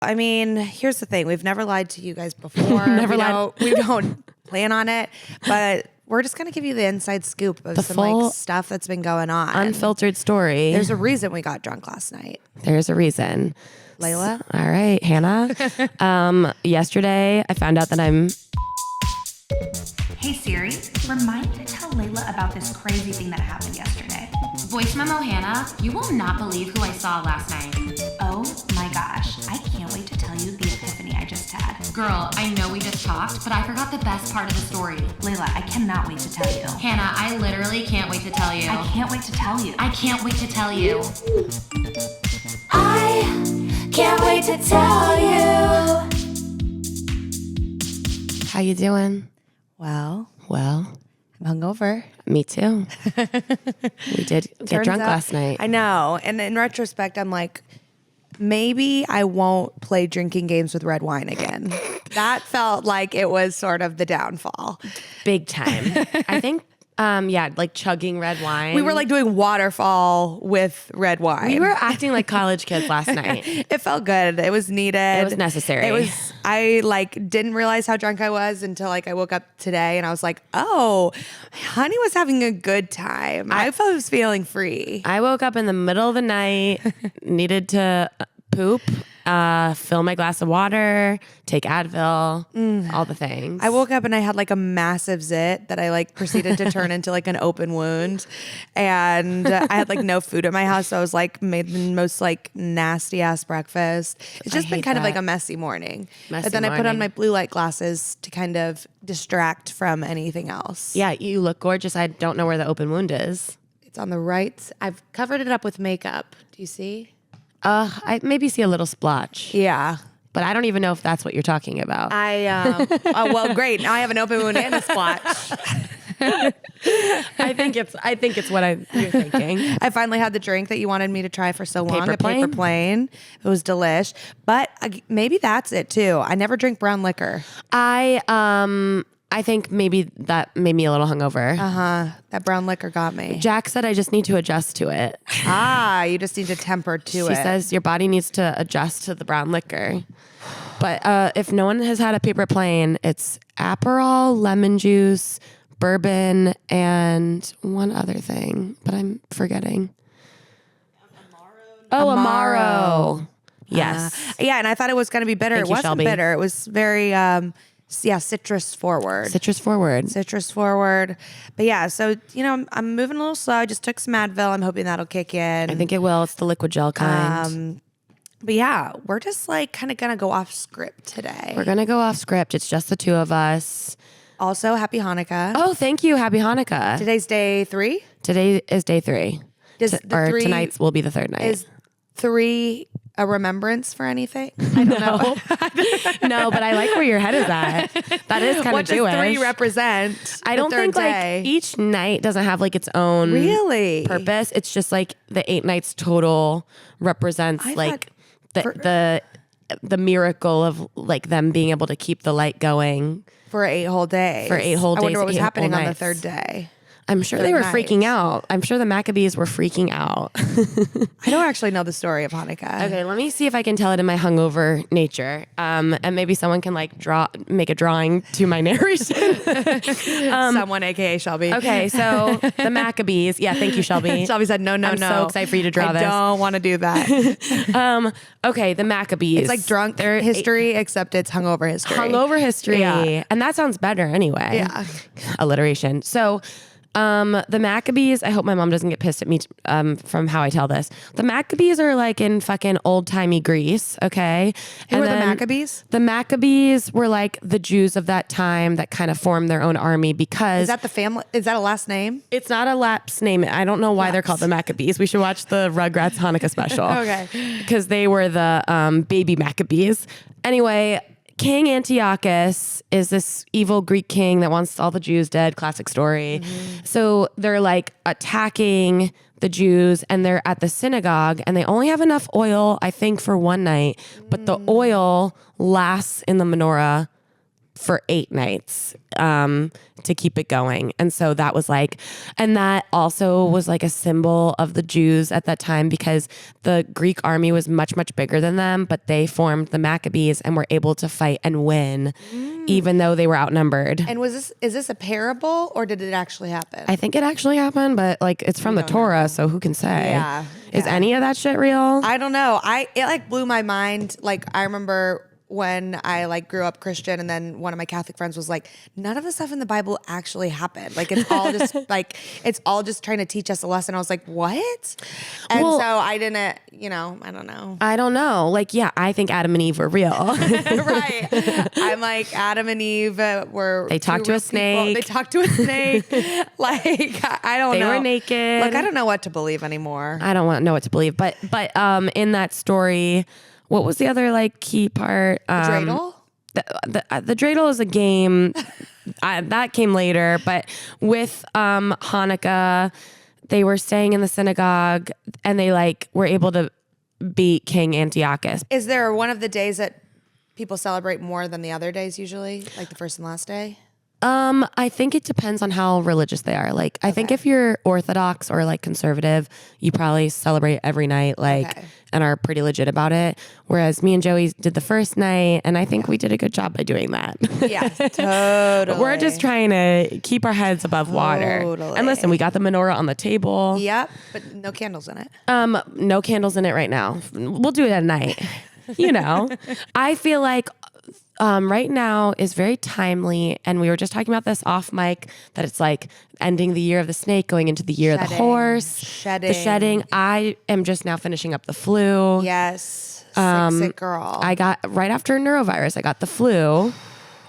I mean, here's the thing. We've never lied to you guys before. We don't plan on it, but we're just going to give you the inside scoop of some like stuff that's been going on. Unfiltered story. There's a reason we got drunk last night. There's a reason. Layla? All right, Hannah. Yesterday, I found out that I'm... Hey Siri, remind me to tell Layla about this crazy thing that happened yesterday. Voice memo, Hannah. You will not believe who I saw last night. Oh my gosh, I can't wait to tell you the epiphany I just had. Girl, I know we just talked, but I forgot the best part of the story. Layla, I cannot wait to tell you. Hannah, I literally can't wait to tell you. I can't wait to tell you. I can't wait to tell you. I can't wait to tell you. How you doing? Well, I'm hungover. Me too. We did get drunk last night. I know. And in retrospect, I'm like, maybe I won't play drinking games with red wine again. That felt like it was sort of the downfall. Big time. I think, like chugging red wine. We were like doing waterfall with red wine. We were acting like college kids last night. It felt good. It was needed. It was necessary. I like didn't realize how drunk I was until like I woke up today and I was like, oh, honey was having a good time. I was feeling free. I woke up in the middle of the night, needed to poop, fill my glass of water, take Advil, all the things. I woke up and I had like a massive zit that I like proceeded to turn into like an open wound. And I had like no food at my house. So I was like made the most like nasty ass breakfast. It's just been kind of like a messy morning. But then I put on my blue light glasses to kind of distract from anything else. Yeah, you look gorgeous. I don't know where the open wound is. It's on the right. I've covered it up with makeup. Do you see? I maybe see a little splotch. Yeah. But I don't even know if that's what you're talking about. Well, great. Now I have an open wound and a splotch. I think it's what you're thinking. I finally had the drink that you wanted me to try for so long. Paper plane? Paper plane. It was delish. But maybe that's it too. I never drink brown liquor. I think maybe that made me a little hungover. That brown liquor got me. Jack said I just need to adjust to it. You just need to temper to it. She says your body needs to adjust to the brown liquor. But if no one has had a paper plane, it's Aperol, lemon juice, bourbon, and one other thing, but I'm forgetting. Amaro. Yes. Yeah, and I thought it was going to be bitter. Thank It you, wasn't Shelby. bitter. It was very... citrus forward. Citrus forward. But yeah, so, I'm moving a little slow. I just took some Advil. I'm hoping that'll kick in. I think it will. It's the liquid gel kind. But yeah, we're just like kind of going to go off script today. We're going to go off script. It's just the two of us. Also, happy Hanukkah. Oh, thank you. Happy Hanukkah. Today's day 3? Today is day 3. Tonight will be the third night. Is 3 a remembrance for anything? I don't know. No, but I like where your head is at. That is kind of Jewish. What does 3 represent? I don't think like each night doesn't have like its own purpose. It's just like the 8 nights total represents the miracle of like them being able to keep the light going for 8 whole days. I wonder what was happening on the third day. I'm sure they were freaking out. I'm sure the Maccabees were freaking out. I don't actually know the story of Hanukkah. Okay, let me see if I can tell it in my hungover nature. And maybe someone can like make a drawing to my narration. Someone, aka Shelby. Okay, so the Maccabees. Yeah, thank you, Shelby. Shelby said, no. I'm so excited for you to draw this. I don't want to do that. Okay, the Maccabees. It's like drunk history, except it's hungover history. Hungover history. Yeah. And that sounds better anyway. Yeah. Alliteration. So... the Maccabees, I hope my mom doesn't get pissed at me from how I tell this. The Maccabees are like in fucking old-timey Greece, okay? Who were the Maccabees? The Maccabees were like the Jews of that time that kind of formed their own army because... Is that the family? Is that a last name? It's not a last name. I don't know why they're called the Maccabees. We should watch the Rugrats Hanukkah special. Okay. Because they were the baby Maccabees. Anyway... King Antiochus is this evil Greek king that wants all the Jews dead. Classic story. Mm-hmm. So they're like attacking the Jews and they're at the synagogue and they only have enough oil, I think, for one night. But the oil lasts in the menorah for 8 nights to keep it going. And so that was like, and that also was like a symbol of the Jews at that time, because the Greek army was much, much bigger than them, but they formed the Maccabees and were able to fight and win even though they were outnumbered. And is this a parable or did it actually happen? I think it actually happened, but like it's from the Torah, so who can say? Yeah. Is any of that shit real? I don't know. It like blew my mind. Like I remember when I like grew up Christian, and then one of my Catholic friends was like, none of the stuff in the Bible actually happened. Like it's all just it's all just trying to teach us a lesson. I was like, what? And so I didn't, I don't know. I don't know. Like, yeah, I think Adam and Eve were real. Right. I'm like, Adam and Eve they talked to a snake. They talked to a snake. Like, I don't know. They were naked. Like, I don't know what to believe anymore. I don't know what to believe. But in that story, what was the other like key part? Dreidel? The dreidel is a game that came later, but with Hanukkah, they were staying in the synagogue and they like were able to beat King Antiochus. Is there one of the days that people celebrate more than the other days usually, like the first and last day? I think it depends on how religious they are. Like, I think if you're Orthodox or like conservative, you probably celebrate every night, like, and are pretty legit about it. Whereas me and Joey did the first night, and I think we did a good job by doing that. Yeah, totally. We're just trying to keep our heads above water. And listen, we got the menorah on the table. Yep, but no candles in it. No candles in it right now. We'll do it at night. I feel like right now is very timely, and we were just talking about this off mic, that it's like ending the year of the snake, going into the year of the horse, the shedding. I am just now finishing up the flu. Yes, sick girl. I got right after neurovirus. I got the flu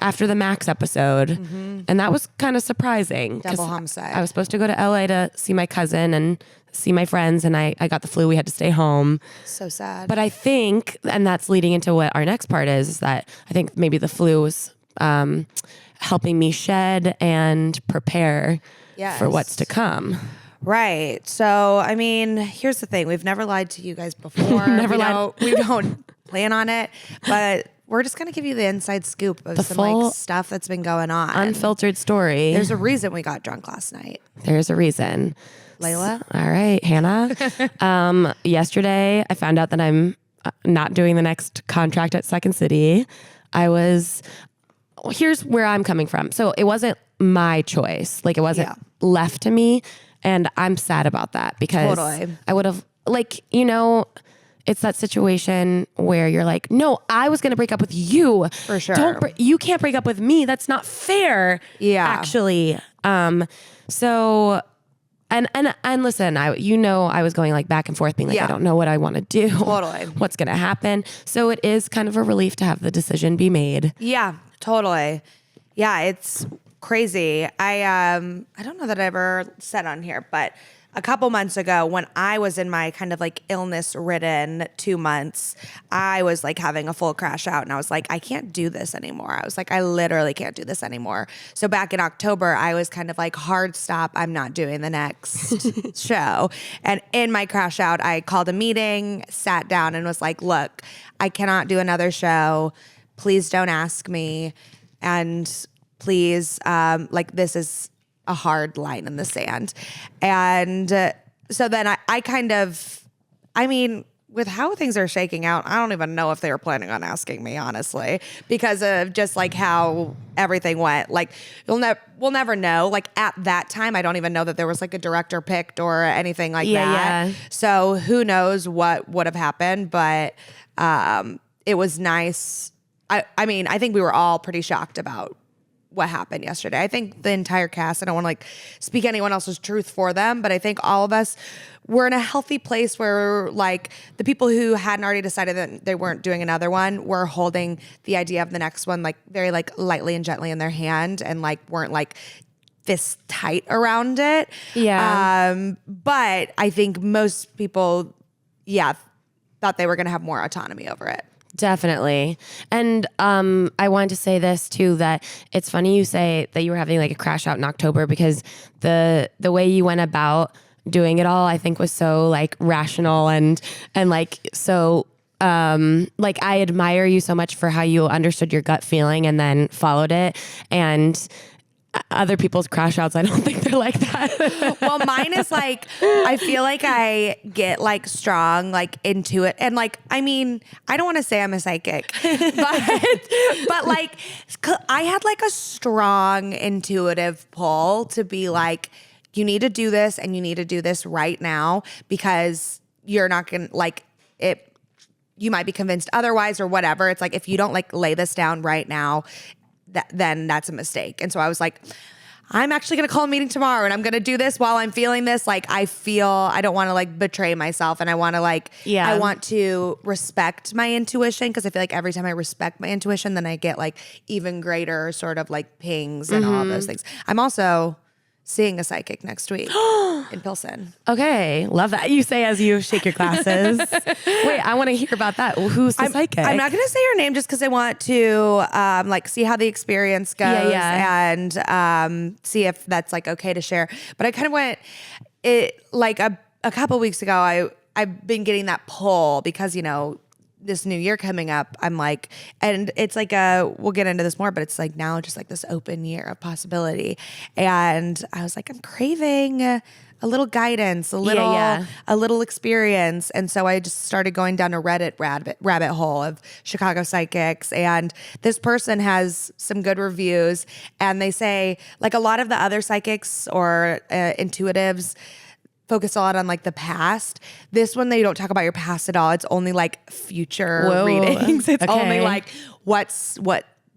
after the Max episode, and that was kind of surprising. Double homicide. I was supposed to go to LA to see my cousin and see my friends, and I got the flu. We had to stay home. So sad. But I think, and that's leading into what our next part is that I think maybe the flu was helping me shed and prepare for what's to come. Right. So, I mean, here's the thing. We've never lied to you guys before. We don't plan on it, but we're just going to give you the inside scoop of some like stuff that's been going on. Unfiltered story. There's a reason we got drunk last night. There's a reason. Layla? All right, Hannah. Yesterday, I found out that I'm not doing the next contract at Second City. Here's where I'm coming from. So it wasn't my choice. Like it wasn't left to me. And I'm sad about that because I would have it's that situation where you're like, no, I was going to break up with you. For sure. You can't break up with me. That's not fair. Yeah. Actually. So... And listen, I was going like back and forth being like, I don't know what I want to do. Totally. What's going to happen. So it is kind of a relief to have the decision be made. Yeah, totally. Yeah, it's crazy. I don't know that I ever said on here, but a couple months ago when I was in my kind of like illness ridden 2 months, I was like having a full crash out and I was like, I can't do this anymore. I was like, I literally can't do this anymore. So back in October, I was kind of like hard stop. I'm not doing the next show. And in my crash out, I called a meeting, sat down and was like, look, I cannot do another show. Please don't ask me. And please, this is a hard line in the sand. And so then I mean, with how things are shaking out, I don't even know if they were planning on asking me, honestly, because of just like how everything went. Like we'll never know. Like at that time, I don't even know that there was like a director picked or anything like that. Yeah. So who knows what would have happened, but it was nice. I mean, I think we were all pretty shocked about what happened yesterday. I think the entire cast, I don't want to like speak anyone else's truth for them, but I think all of us were in a healthy place where like the people who hadn't already decided that they weren't doing another one were holding the idea of the next one like very like lightly and gently in their hand and like weren't like fist tight around it. Yeah. But I think most people, thought they were going to have more autonomy over it. Definitely. And I wanted to say this too, that it's funny you say that you were having like a crash out in October because the way you went about doing it all, I think was so like rational and like so like I admire you so much for how you understood your gut feeling and then followed it. And other people's crash outs, I don't think they're like that. Well, mine is like, I feel like I get like strong, like into it. And like, I mean, I don't want to say I'm a psychic, but like I had like a strong intuitive pull to be like, you need to do this and you need to do this right now because you're not going to like it. You might be convinced otherwise or whatever. It's like, if you don't like lay this down right now, then that's a mistake. And so I was like, I'm actually going to call a meeting tomorrow and I'm going to do this while I'm feeling this. Like, I don't want to like betray myself and I want to like, I want to respect my intuition because I feel like every time I respect my intuition, then I get like even greater sort of like pings and all those things. I'm also seeing a psychic next week in Pilsen. Okay. Love that. You say as you shake your glasses. Wait, I want to hear about that. Who's the psychic? I'm not going to say her name just because I want to like see how the experience goes and see if that's like okay to share. But I kind of went like a couple weeks ago, I've been getting that pull because, you know, this new year coming up, I'm like, and it's like we'll get into this more, but it's like now just like this open year of possibility. And I was like, I'm craving a little guidance, a little experience. And so I just started going down a Reddit rabbit hole of Chicago psychics. And this person has some good reviews. And they say like a lot of the other psychics or intuitives focus a lot on like the past. This one, they don't talk about your past at all. It's only like future readings. It's only like what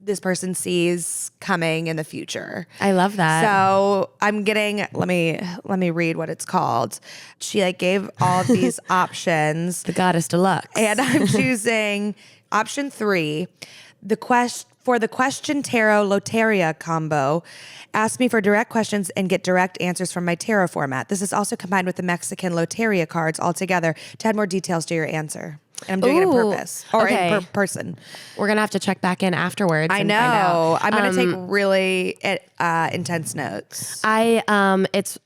this person sees coming in the future. I love that. So I'm getting, let me read what it's called. She like gave all these options. The goddess deluxe. And I'm choosing option 3, for the question tarot loteria combo. Ask me for direct questions and get direct answers from my tarot format. This is also combined with the Mexican loteria cards all together to add more details to your answer. And I'm doing it in purpose or in person. We're going to have to check back in afterwards. I know. I'm going to take really intense notes. It's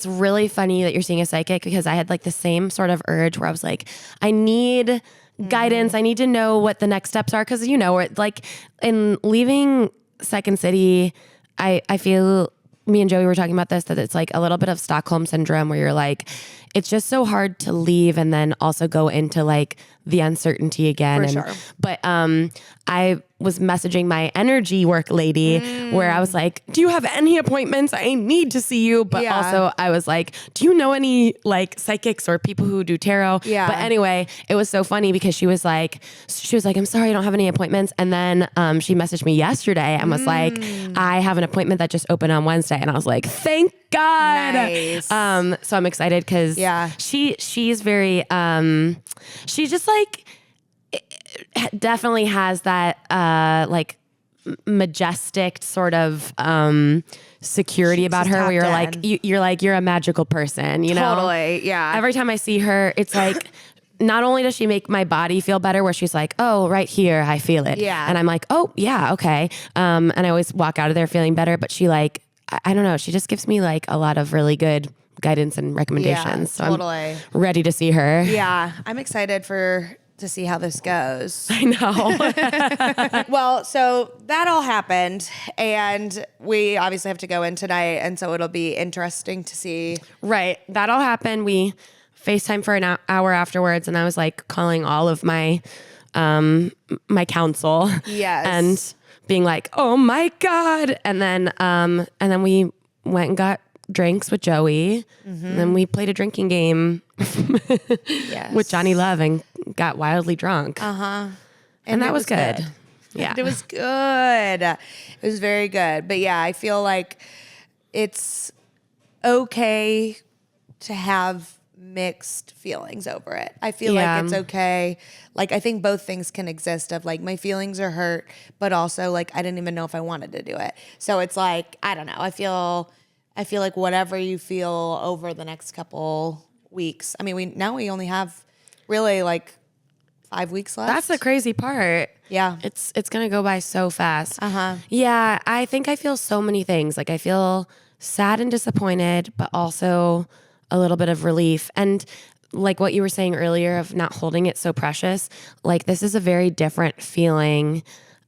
really funny that you're seeing a psychic because I had like the same sort of urge where I was like, I need guidance. I need to know what the next steps are. Cause you know, we're like in leaving Second City, I feel me and Joey were talking about this, that it's like a little bit of Stockholm syndrome where you're like, it's just so hard to leave and then also go into like the uncertainty again. But I was messaging my energy work lady where I was like, do you have any appointments? I need to see you. But also I was like, do you know any like psychics or people who do tarot? Yeah. But anyway, it was so funny because she was like, I'm sorry, I don't have any appointments. And then she messaged me yesterday and was like, I have an appointment that just opened on Wednesday. And I was like, thank God. Nice. So I'm excited because she's very, she just like definitely has that like majestic sort of security about her where you're like, you're a magical person, you know? Totally, yeah. Every time I see her, it's like, not only does she make my body feel better where she's like, oh, right here, I feel it. Yeah. And I'm like, oh, yeah, okay. And I always walk out of there feeling better, but she like, I don't know, she just gives me like a lot of really good guidance and recommendations. So I'm ready to see her. Yeah, I'm excited to see how this goes. I know. Well, so that all happened and we obviously have to go in tonight. And so it'll be interesting to see. Right. That all happened. We FaceTime for an hour afterwards and I was like calling all of my, my counsel. Yes. And being like, oh my God. And then we went and got drinks with Joey. And then we played a drinking game with Johnny Love and got wildly drunk. And that was good. Yeah. It was good. It was very good. But yeah, I feel like it's okay to have mixed feelings over it. I feel like it's okay. Like, I think both things can exist of like, my feelings are hurt, but also like, I didn't even know if I wanted to do it. So it's like, I don't know. I feel like whatever you feel over the next couple weeks. I mean, we only have really like 5 weeks left. That's the crazy part. Yeah. It's going to go by so fast. Yeah. I think I feel so many things. Like I feel sad and disappointed, but also a little bit of relief. And like what you were saying earlier of not holding it so precious, like this is a very different feeling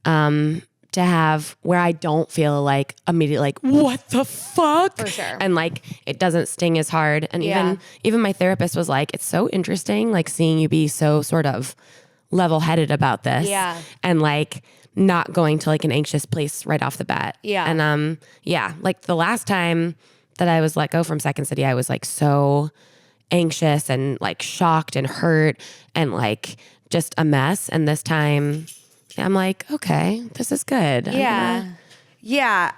to have where I don't feel like immediately like, what the fuck? For sure. And like, it doesn't sting as hard. And even my therapist was like, it's so interesting, like seeing you be so sort of level-headed about this. Yeah. And like not going to like an anxious place right off the bat. Yeah. And like the last time that I was let go from Second City, I was like so anxious and like shocked and hurt and like just a mess. And this time I'm like, okay, this is good. Yeah.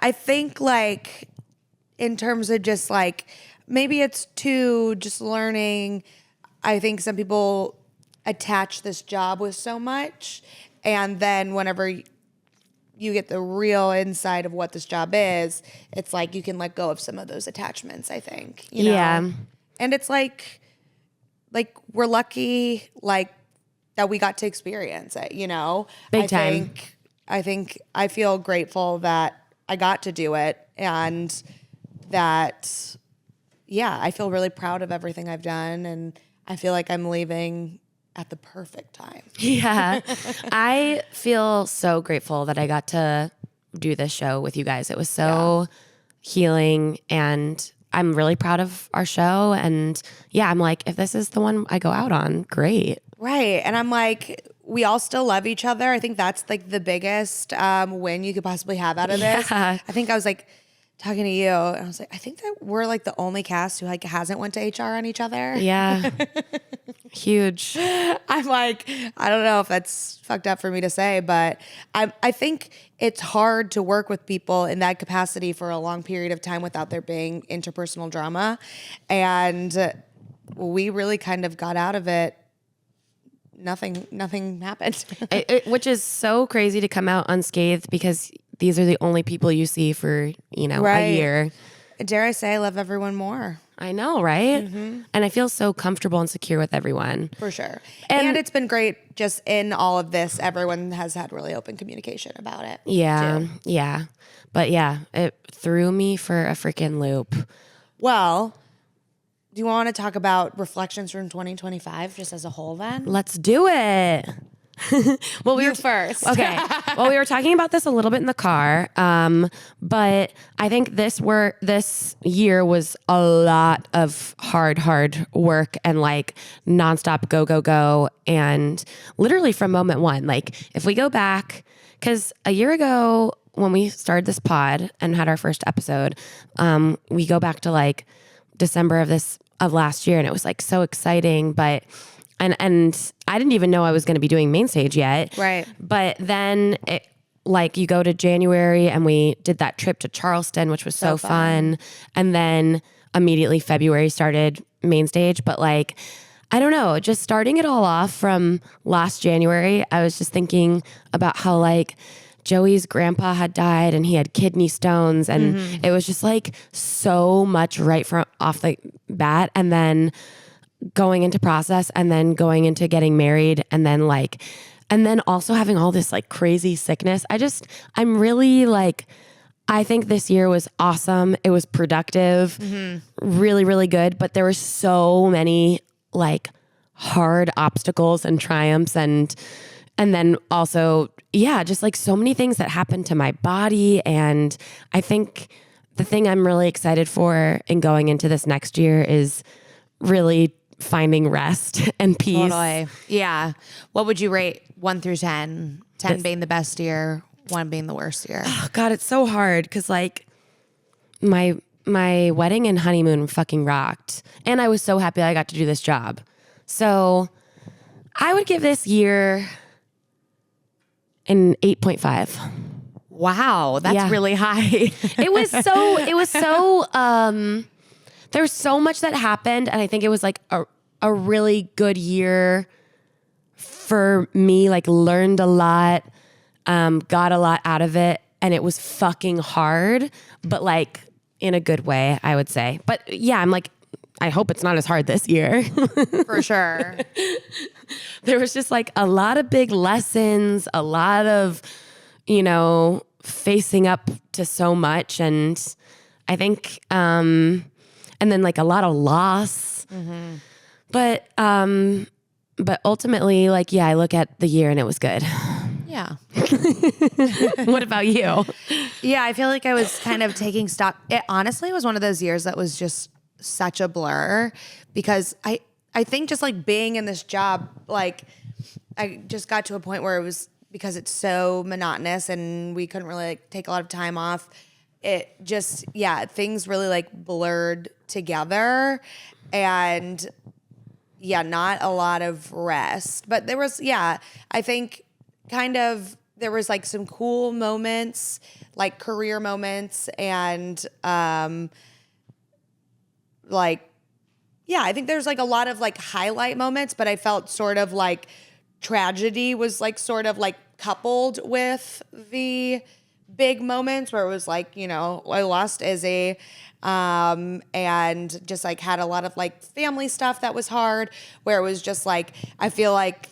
I think like in terms of just like, maybe it's too just learning. I think some people attach this job with so much. And then whenever you get the real insight of what this job is, it's like you can let go of some of those attachments, I think. You know? Yeah. And it's like we're lucky, like, that we got to experience it, you know? Big time. I think I feel grateful that I got to do it and that, I feel really proud of everything I've done and I feel like I'm leaving at the perfect time. Yeah. I feel so grateful that I got to do this show with you guys. It was so healing and I'm really proud of our show. And I'm like, if this is the one I go out on, great. Right. And I'm like, we all still love each other. I think that's like the biggest win you could possibly have out of this. Yeah. I think I was like talking to you and I was like, I think that we're like the only cast who like hasn't went to HR on each other. Yeah. Huge. I'm like, I don't know if that's fucked up for me to say, but I think it's hard to work with people in that capacity for a long period of time without there being interpersonal drama. And we really kind of got out of it. Nothing happened. Which is so crazy to come out unscathed because these are the only people you see for, a year. Dare I say I love everyone more. I know, right? Mm-hmm. And I feel so comfortable and secure with everyone. For sure. And it's been great just in all of this. Everyone has had really open communication about it. Yeah. Too. Yeah. But it threw me for a freaking loop. Well, do you want to talk about reflections from 2025 just as a whole then? Let's do it. Well, we You were first. Okay. Well, we were talking about this a little bit in the car, but I think this year was a lot of hard work and like nonstop go, and literally from moment one. Like if we go back, because a year ago when we started this pod and had our first episode, we go back to like December of last year, and it was like so exciting, but. And I didn't even know I was going to be doing main stage yet. Right. But then you go to January and we did that trip to Charleston, which was so fun. And then immediately February started main stage. But I don't know, just starting it all off from last January, I was just thinking about how Joey's grandpa had died and he had kidney stones. And it was just so much right from off the bat. And then going into process and then going into getting married and then also having all this crazy sickness. I'm really I think this year was awesome. It was productive, really, really good. But there were so many hard obstacles and triumphs and then also, just so many things that happened to my body. And I think the thing I'm really excited for in going into this next year is really finding rest and peace. Totally. Yeah. What would you rate 1 through 10? 10 being the best year, 1 being the worst year. Oh God, it's so hard because my wedding and honeymoon fucking rocked. And I was so happy I got to do this job. So I would give this year an 8.5. Wow. That's really high. It was so there was so much that happened, and I think it was a really good year for me. Learned a lot, got a lot out of it, and it was fucking hard, but in a good way, I would say. But I'm I hope it's not as hard this year. For sure. There was just a lot of big lessons, a lot of, facing up to so much, and I think. And then a lot of loss, But ultimately, like, yeah, I look at the year and it was good. Yeah. What about you? Yeah, I feel like I was kind of taking stock. It honestly was one of those years that was just such a blur because I think just like being in this job, like I just got to a point where it was because it's so monotonous and we couldn't really like take a lot of time off. It just, yeah, things really like blurred together and yeah, not a lot of rest. But there was, yeah, I think kind of there was like some cool moments, like career moments and like, yeah, I think there's like a lot of like highlight moments, but I felt sort of like tragedy was like sort of like coupled with the big moments where it was like, you know, I lost Izzy and just like had a lot of like family stuff that was hard where it was just like, I feel like,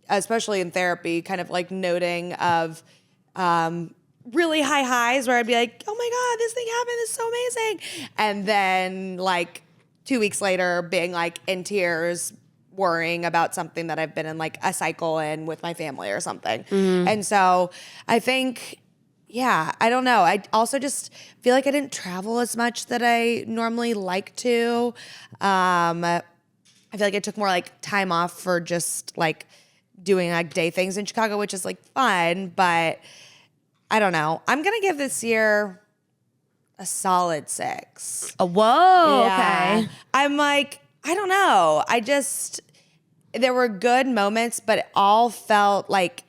especially in therapy, kind of like noting of really high highs where I'd be like, oh my God, this thing happened. This is so amazing. And then like 2 weeks later being like in tears, worrying about something that I've been in like a cycle in with my family or something. And so I think, yeah, I don't know. I also just feel like I didn't travel as much that I normally like to. I feel like I took more like time off for just like doing like day things in Chicago, which is like fun, but I don't know. I'm going to give this year a solid 6. Whoa. Yeah. Okay. I'm like, I don't know. There were good moments, but it all felt like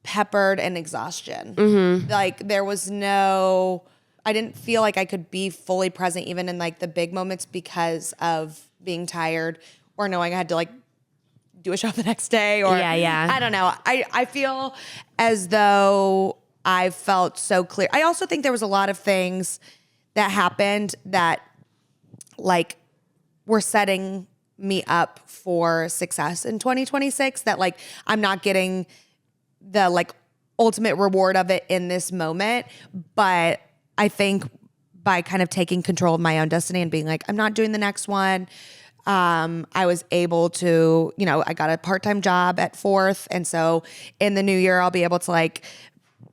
peppered in exhaustion. Like there was I didn't feel like I could be fully present even in like the big moments because of being tired or knowing I had to like do a show the next day or Yeah. I don't know. I feel as though I felt so clear. I also think there was a lot of things that happened that like were setting me up for success in 2026 that like I'm not getting the like ultimate reward of it in this moment. But I think by kind of taking control of my own destiny and being like, I'm not doing the next one. I was able to, you know, I got a part-time job at Fourth. And so in the new year, I'll be able to like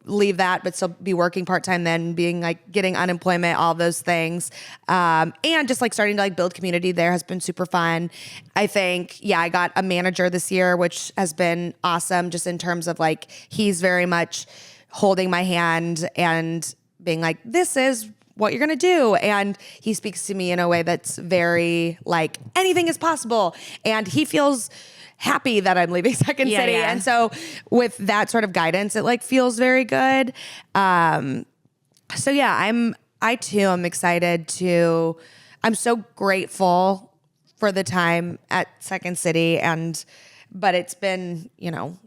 leave that, but still be working part-time then being like getting unemployment, all those things. And just like starting to like build community there has been super fun. I think, yeah, I got a manager this year, which has been awesome just in terms of like, he's very much holding my hand and being like, this is what you're going to do. And he speaks to me in a way that's very like anything is possible. And he feels happy that I'm leaving Second City. Yeah. And so with that sort of guidance, it like feels very good. So yeah, I too am excited I'm so grateful for the time at Second City but it's been,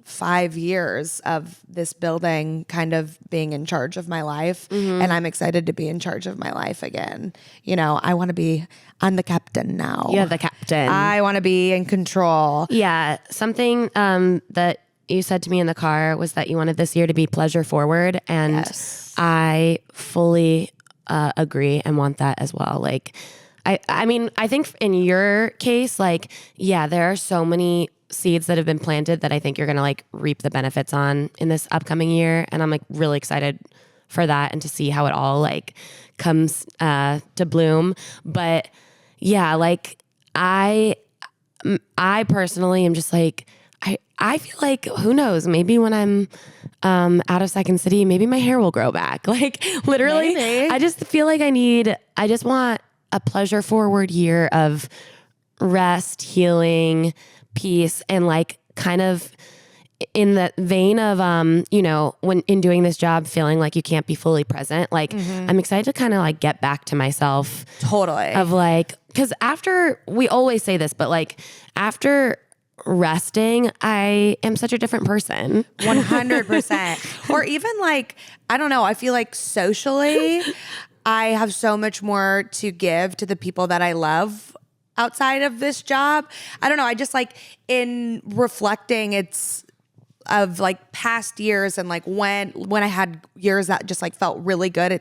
5 years of this building kind of being in charge of my life. And I'm excited to be in charge of my life again. I'm the captain now. You're the captain. I want to be in control. Yeah. Something that you said to me in the car was that you wanted this year to be pleasure forward. And Yes. I fully agree and want that as well. Like, I mean, I think in your case, like, yeah, there are so many seeds that have been planted that I think you're going to like reap the benefits on in this upcoming year. And I'm like really excited for that and to see how it all like comes to bloom. But yeah, like I personally am just like, I feel like, who knows, maybe when I'm out of Second City, maybe my hair will grow back. Like literally, Maybe. I just feel like I just want a pleasure forward year of rest, healing, peace, and like kind of in the vein of, when in doing this job, feeling like you can't be fully present. Like I'm excited to kind of like get back to myself. Totally. Of like, cause we always say this, but like after resting, I am such a different person. 100%. Or even like, I don't know, I feel like socially, I have so much more to give to the people that I love outside of this job. I don't know. I just like in reflecting, it's of like past years and like when I had years that just like felt really good.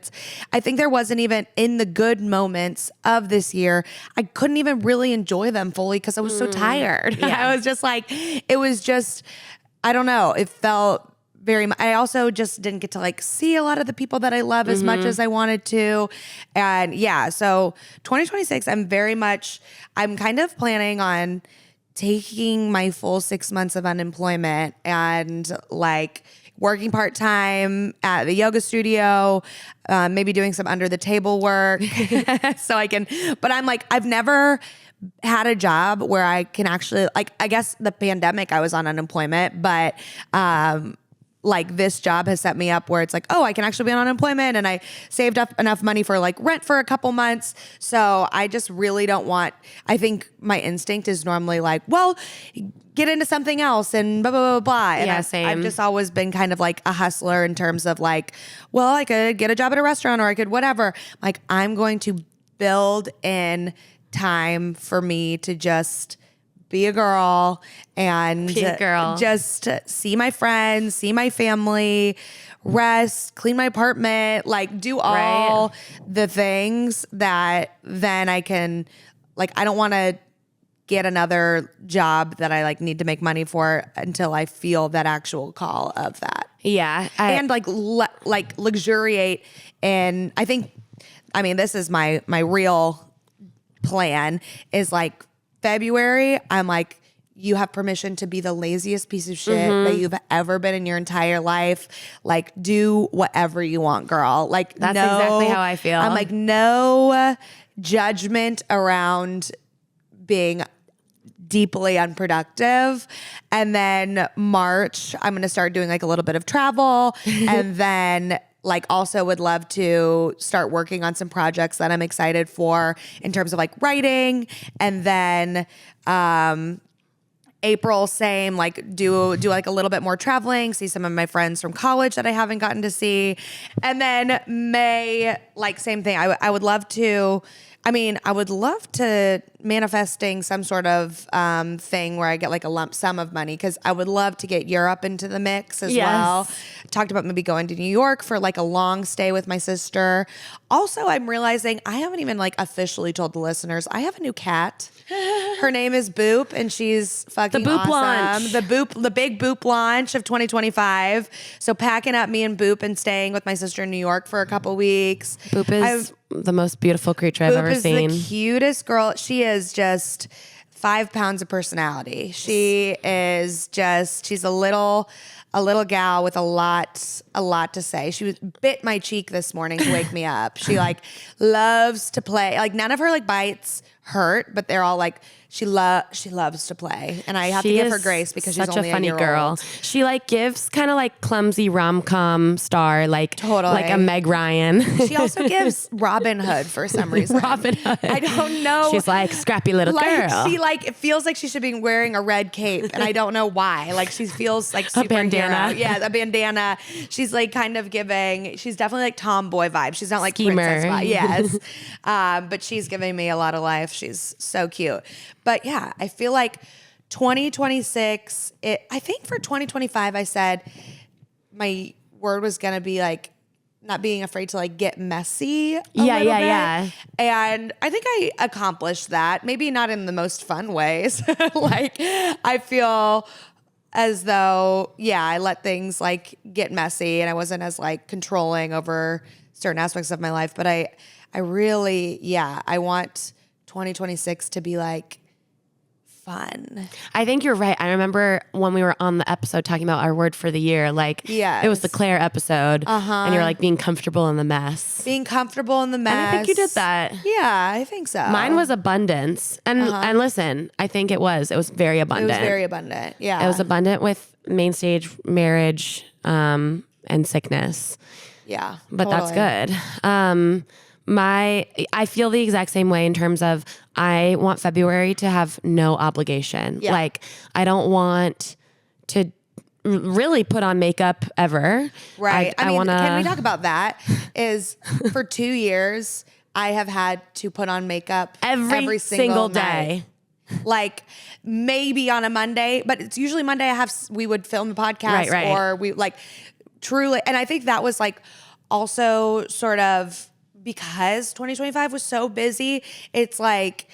I think there wasn't even in the good moments of this year, I couldn't even really enjoy them fully because I was so tired. Yeah. I was just like, it was just, I don't know. It felt I also just didn't get to like see a lot of the people that I love as much as I wanted to. And yeah, so 2026, I'm kind of planning on taking my full 6 months of unemployment and like working part-time at the yoga studio, maybe doing some under the table work but I'm like, I've never had a job where I can actually like, I guess the pandemic I was on unemployment, but, like this job has set me up where it's like, oh, I can actually be on unemployment and I saved up enough money for like rent for a couple months. So I just really don't I think my instinct is normally like, well, get into something else and blah, blah, blah, blah. And same. I've just always been kind of like a hustler in terms of like, well, I could get a job at a restaurant or I could whatever. Like I'm going to build in time for me to just be a girl and just see my friends, see my family, rest, clean my apartment, like do all the things that then I can, like, I don't want to get another job that I like need to make money for until I feel that actual call of that. Yeah. And like luxuriate. And I mean, this is my real plan is like, February, I'm like, you have permission to be the laziest piece of shit that you've ever been in your entire life. Like, do whatever you want, girl. Like, that's exactly how I feel. I'm like, no judgment around being deeply unproductive. And then March, I'm going to start doing like a little bit of travel. And then like also would love to start working on some projects that I'm excited for in terms of like writing. And then April, same, like do like a little bit more traveling, see some of my friends from college that I haven't gotten to see. And then May, like same thing. I would love to manifesting some sort of thing where I get like a lump sum of money because I would love to get Europe into the mix as well. Talked about maybe going to New York for like a long stay with my sister. Also, I'm realizing I haven't even like officially told the listeners I have a new cat. Her name is Boop and she's fucking the Boop awesome. launch. The big Boop launch of 2025. So packing up me and Boop and staying with my sister in New York for a couple weeks. Boop is the most beautiful creature I've ever seen. Boop is the cutest girl. She is just 5 pounds of personality. She is just, she's a little gal with a lot to say. She bit my cheek this morning to wake me up. She like loves to play. Like none of her like bites hurt, but they're all like, she loves to play. And I have to give her grace because she's only such a funny year girl. old. She like gives kind of like clumsy rom-com star, like Totally. like a Meg Ryan. She also gives Robin Hood for some reason. Robin Hood. I don't know. She's like scrappy little like, girl. She like, it feels like she should be wearing a red cape and I don't know why. Like she feels like superhero. bandana. Yeah, a bandana. She's like kind of giving, she's definitely like tomboy vibe. She's not like Schemer. princess vibe. Yes. But she's giving me a lot of life. She's so cute. But yeah, I feel like 2026, I think for 2025, I said my word was going to be like not being afraid to like get messy a little bit. And I think I accomplished that. Maybe not in the most fun ways. Like I feel as though, I let things like get messy and I wasn't as like controlling over certain aspects of my life. But I really, I want 2026 to be like fun. I think you're right. I remember when we were on the episode talking about our word for the year, like it was the Claire episode and you're like being comfortable in the mess. Being comfortable in the mess. And I think you did that. Yeah, I think so. Mine was abundance. And listen, I think it was very abundant. It was very abundant. Yeah. It was abundant with main stage marriage and sickness. Yeah. But totally. that's good. I feel the exact same way in terms of I want February to have no obligation. Yeah. Like I don't want to really put on makeup ever. Right. I want to. Can we talk about that? Is for 2 years I have had to put on makeup every single day. night. like maybe on a Monday, but it's usually Monday we would film the podcast Right. or we like truly. And I think that was like also sort of because 2025 was so busy. It's like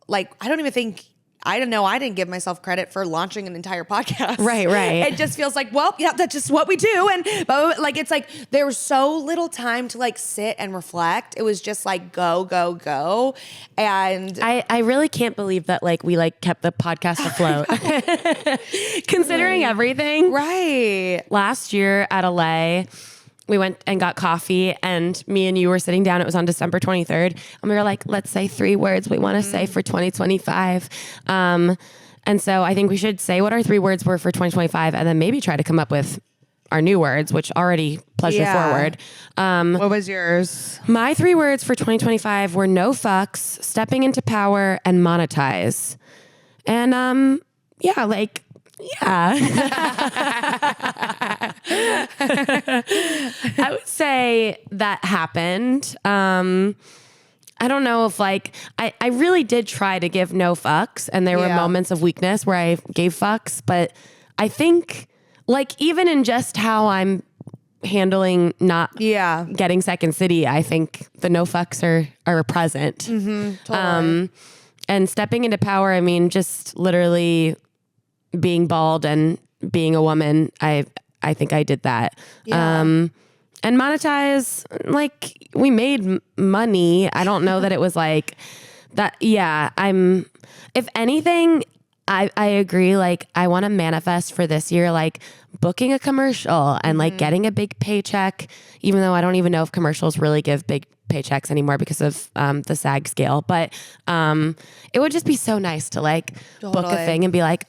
I don't even think, I don't know. I didn't give myself credit for launching an entire podcast. Right. It just feels like, well, yeah, that's just what we do. But like, it's like, there was so little time to like sit and reflect. It was just like, go. And I really can't believe that like we like kept the podcast afloat. Considering everything. right. Last year at LA, we went and got coffee and me and you were sitting down. It was on December 23rd. And we were like, let's say 3 words we want to say for 2025. And so I think we should say what our 3 words were for 2025 and then maybe try to come up with our new words, which already pleasure forward. What was yours? My 3 words for 2025 were no fucks, stepping into power, and monetize. And yeah. I would say that happened. I don't know if like, I really did try to give no fucks and there were moments of weakness where I gave fucks, but I think like even in just how I'm handling not getting Second City, I think the no fucks are present. Totally. And stepping into power, I mean, just literally being bald and being a woman, I think I did that. And monetize, like we made money. I don't know that it was like that. Yeah. If anything, I agree. Like I want to manifest for this year, like booking a commercial and like getting a big paycheck, even though I don't even know if commercials really give big paychecks anymore because of the SAG scale. But it would just be so nice to like book a thing and be like,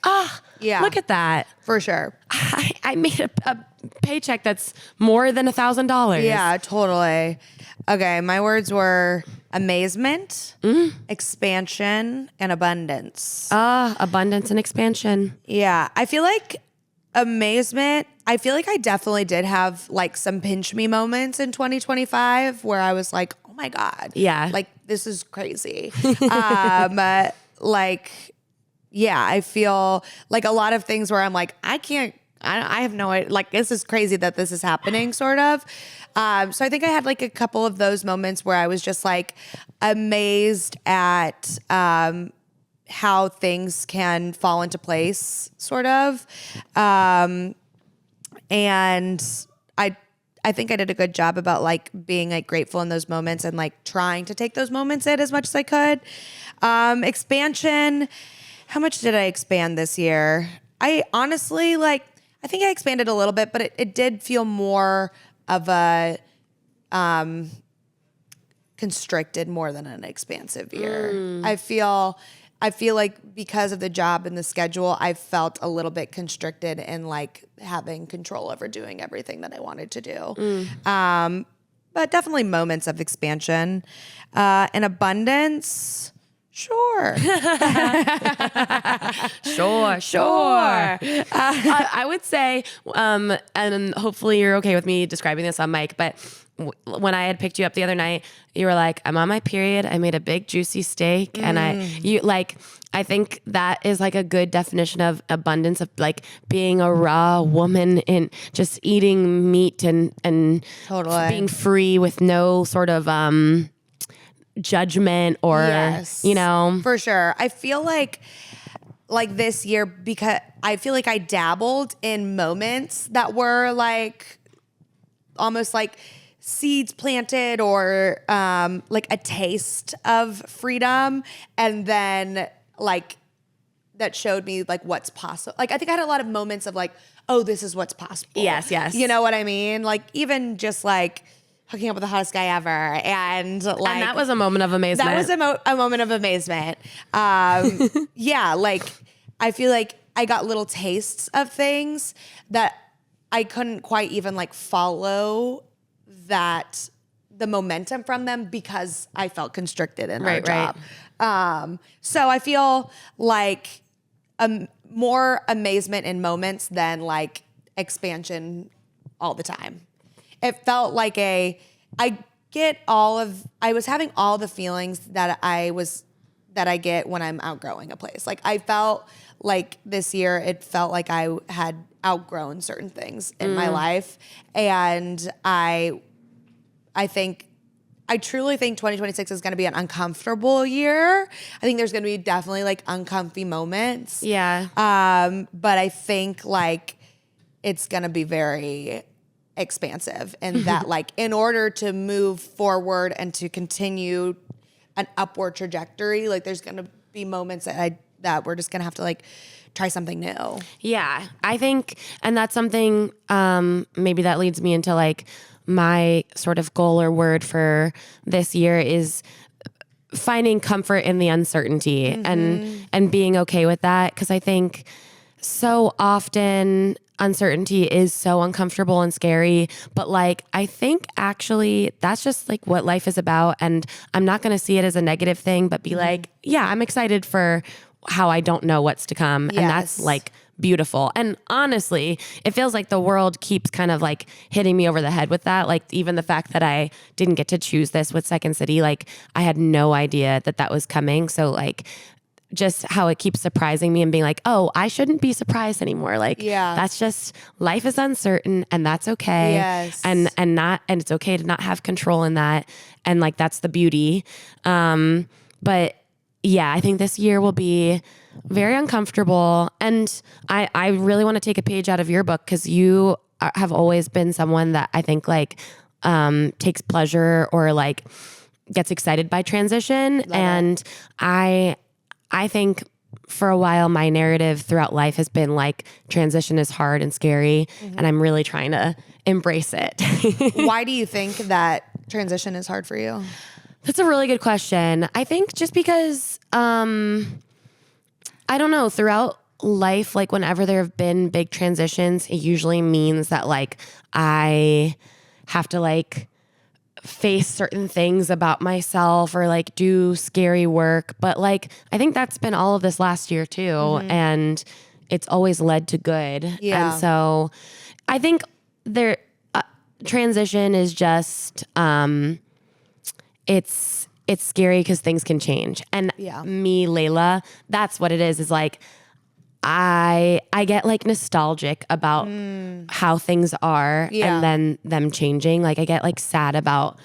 look at that. For sure. I made a paycheck that's more than $1,000. Yeah, totally. Okay, my words were amazement, expansion, and abundance. Abundance and expansion. Yeah, I feel like amazement, I feel like I definitely did have like some pinch me moments in 2025 where I was like, oh my God. Yeah. Like, this is crazy. Like, yeah, I feel like a lot of things where I'm like, I have no idea. Like, this is crazy that this is happening, sort of. So I think I had like a couple of those moments where I was just like amazed at how things can fall into place, sort of. And I think I did a good job about like being like grateful in those moments and like trying to take those moments in as much as I could. Expansion. How much did I expand this year? I honestly I think I expanded a little bit, but it did feel more of a constricted more than an expansive year. I feel like because of the job and the schedule, I felt a little bit constricted in like having control over doing everything that I wanted to do. But definitely moments of expansion and abundance. Sure. Sure. I would say, and hopefully you're okay with me describing this on mic, but when I had picked you up the other night, you were like, I'm on my period. I made a big juicy steak. And I think that is like a good definition of abundance, of like being a raw woman and just eating meat and Totally. being free with no sort of, judgment or, you know, for sure. I feel like this year, because I feel like I dabbled in moments that were like almost like seeds planted or like a taste of freedom, and then like that showed me like what's possible. Like I think I had a lot of moments of like, oh, this is what's possible. Yes. You know what I mean? Like even just like hooking up with the hottest guy ever, and like, and that was a moment of amazement. That was a moment of amazement. Yeah, like I feel like I got little tastes of things that I couldn't quite even like follow the momentum from them because I felt constricted in our job. So I feel like more amazement in moments than like expansion all the time. It felt like I was having all the feelings that that I get when I'm outgrowing a place. Like I felt like this year, it felt like I had outgrown certain things in my life. And I truly think 2026 is going to be an uncomfortable year. I think there's going to be definitely like uncomfy moments. Yeah. But I think like it's going to be very expansive and that like in order to move forward and to continue an upward trajectory, like there's going to be moments that we're just going to have to like try something new. Yeah, I think, and that's something, maybe that leads me into like my sort of goal or word for this year is finding comfort in the uncertainty and being okay with that. Cause I think so often uncertainty is so uncomfortable and scary, but like, I think actually that's just like what life is about. And I'm not going to see it as a negative thing, but be like, yeah, I'm excited for how I don't know what's to come. Yes. And that's like beautiful. And honestly, it feels like the world keeps kind of like hitting me over the head with that. Like even the fact that I didn't get to choose this with Second City, like I had no idea that was coming. So like just how it keeps surprising me and being like, oh, I shouldn't be surprised anymore. Like that's just, life is uncertain and that's okay. Yes. And it's okay to not have control in that. And like, that's the beauty. But yeah, I think this year will be very uncomfortable. And I really want to take a page out of your book because you have always been someone that I think like takes pleasure or like gets excited by transition. And I think for a while, my narrative throughout life has been like transition is hard and scary. And I'm really trying to embrace it. Why do you think that transition is hard for you? That's a really good question. I think just because, I don't know, throughout life, like whenever there have been big transitions, it usually means that like I have to like face certain things about myself or like do scary work. But like, I think that's been all of this last year too. And it's always led to good. Yeah. And so I think transition is just, it's scary because things can change. And me, Layla, that's what it is like, I get like nostalgic about how things are and then them changing. Like I get like sad about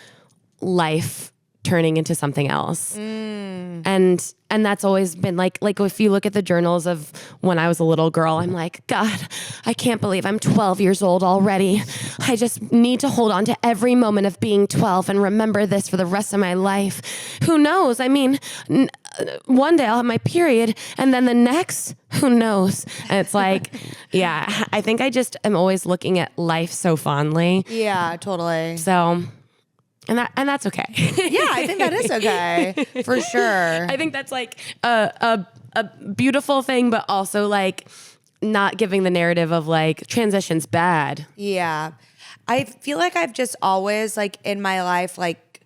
life turning into something else. And that's always been like if you look at the journals of when I was a little girl, I'm like, God, I can't believe I'm 12 years old already. I just need to hold on to every moment of being 12 and remember this for the rest of my life. Who knows? I mean, one day I'll have my period and then the next, who knows? And it's like, yeah, I think I just am always looking at life so fondly. Yeah, totally. So... And that's okay. Yeah, I think that is okay for sure. I think that's like a beautiful thing, but also like not giving the narrative of like transition's bad. Yeah. I feel like I've just always like in my life, like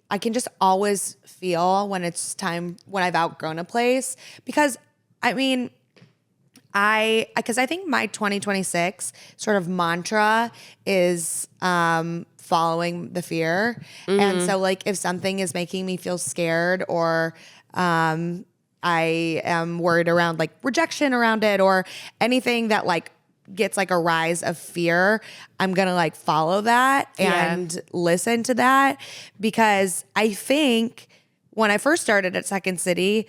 I can just always feel when it's time when I've outgrown a place because I mean, because I think my 2026 sort of mantra is, following the fear. And so like if something is making me feel scared or I am worried around like rejection around it or anything that like gets like a rise of fear, I'm going to like follow that and listen to that because I think when I first started at Second City,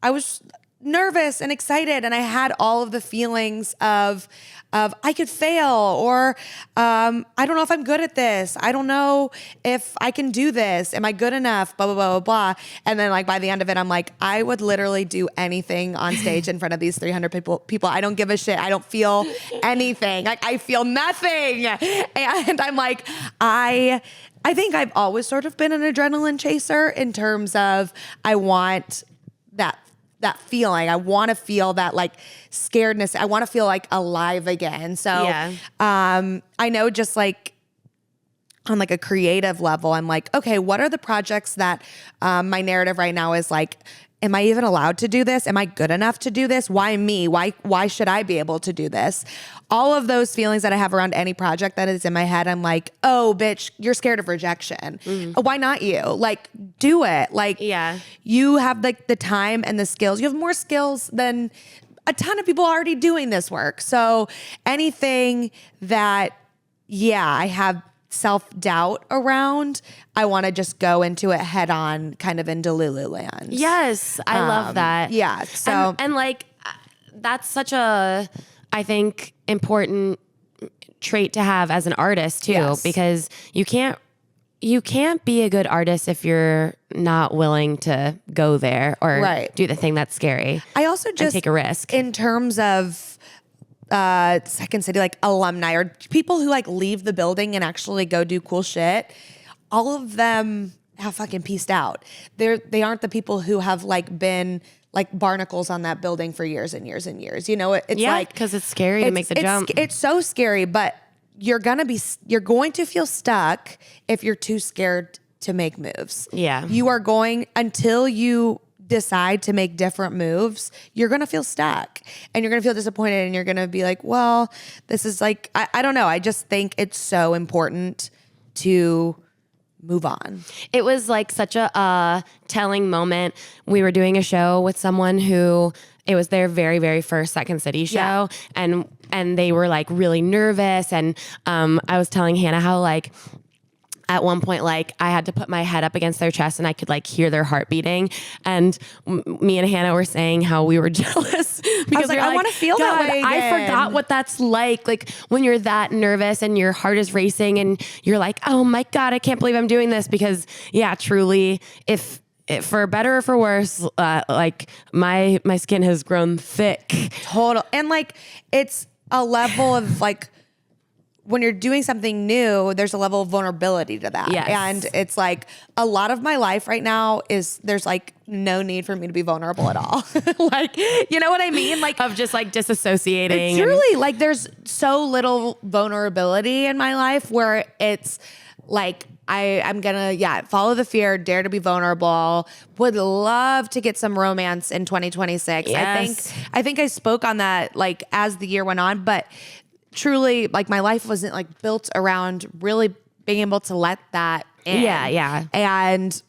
I was nervous and excited and I had all of the feelings of I could fail or I don't know if I'm good at this. I don't know if I can do this. Am I good enough? Blah, blah, blah, blah, blah. And then like by the end of it, I'm like, I would literally do anything on stage in front of these 300 people. I don't give a shit. I don't feel anything. Like I feel nothing. And I'm like, I think I've always sort of been an adrenaline chaser in terms of I want that feeling. I want to feel that like scaredness. I want to feel like alive again. So I know just like on like a creative level, I'm like, okay, what are the projects that my narrative right now is like, am I even allowed to do this? Am I good enough to do this? Why me? Why should I be able to do this? All of those feelings that I have around any project that is in my head, I'm like, oh, bitch, you're scared of rejection. Why not you? Like, do it. Like, you have like the time and the skills. You have more skills than a ton of people already doing this work. So anything that, I have self-doubt around, I want to just go into it head on, kind of into Lululand. Yes, I love that. Yeah. So and like that's such a, I think, important trait to have as an artist too, because you can't be a good artist if you're not willing to go there or do the thing that's scary. I also just take a risk in terms of Second City, like alumni or people who like leave the building and actually go do cool shit. All of them have fucking pieced out. They aren't the people who have like been like barnacles on that building for years and years and years. You know, it's like, because it's scary to make the jump. It's so scary, but you're going to feel stuck if you're too scared to make moves. Yeah. You are going, until you decide to make different moves, you're going to feel stuck and you're going to feel disappointed and you're going to be like, well, this is like, I don't know. I just think it's so important to move on. It was like such a telling moment. We were doing a show with someone who, it was their very, very first Second City show. And they were like really nervous. And I was telling Hannah how like, at one point, like I had to put my head up against their chest and I could like hear their heart beating. And me and Hannah were saying how we were jealous because I want to feel that way again. I forgot what that's like when you're that nervous and your heart is racing and you're like, oh my God, I can't believe I'm doing this. Because truly, if for better or for worse, like my skin has grown thick. Total. And like, it's a level of like, when you're doing something new, there's a level of vulnerability to that. Yes. And it's like a lot of my life right now there's like no need for me to be vulnerable at all. Like, you know what I mean? Like of just like disassociating. Truly, like there's so little vulnerability in my life where it's like, I'm gonna, follow the fear, dare to be vulnerable. Would love to get some romance in 2026. Yes. I think I spoke on that like as the year went on, but truly, like my life wasn't like built around really being able to let that in. Yeah. And